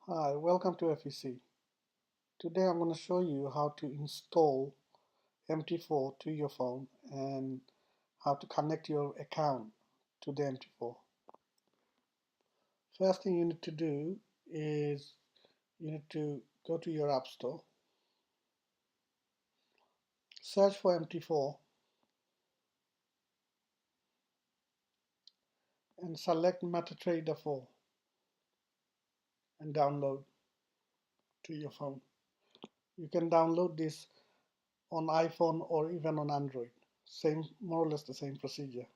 Hi, welcome to FEC. Today I'm going to show you how to install MT4 to your phone and how to connect your account to the MT4. First thing you need to do is you need to go to your App Store, search for MT4 and select MetaTrader 4 and download to your phone. You can download this on iPhone or even on Android. Same, more or less the same procedure.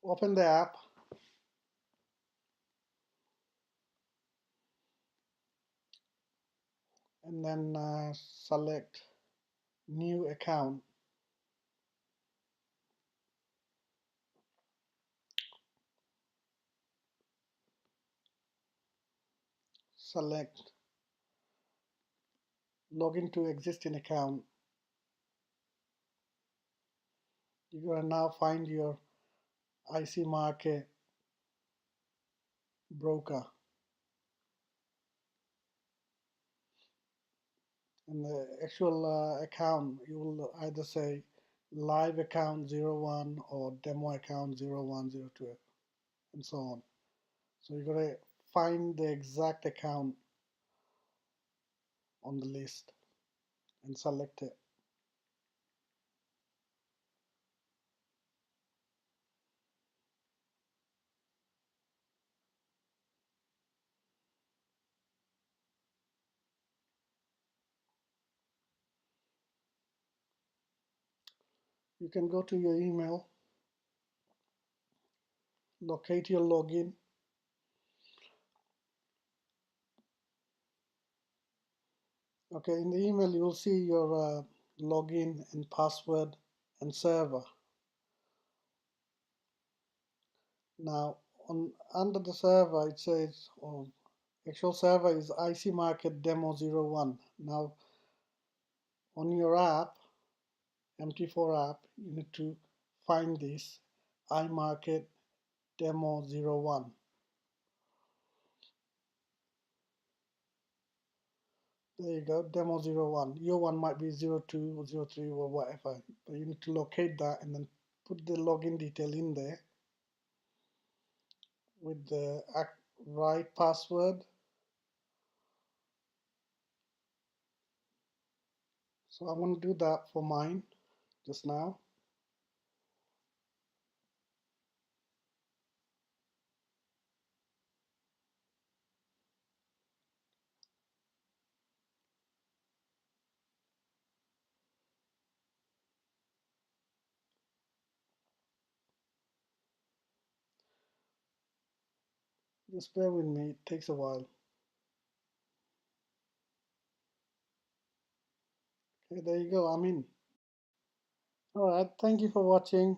Open the app and then select new account. Select login to existing account. You're going to now find your IC market broker, and the actual account you will either say live account 01 or demo account 0102 and so on. So you're going to find the exact account on the list and select it. You can go to your email, locate your login. Okay, in the email you will see your login and password and server. Now under the server it says actual server is IC Market Demo 01. Now on your app, MT4 app, you need to find this iMarket Demo 01. There you go, Demo 01. Your one might be 02 or 03 or whatever, but you need to locate that and then put the login detail in there with the right password. So I'm going to do that for mine just now. Just bear with me, it takes a while. Okay, there you go, I'm in. Alright, thank you for watching.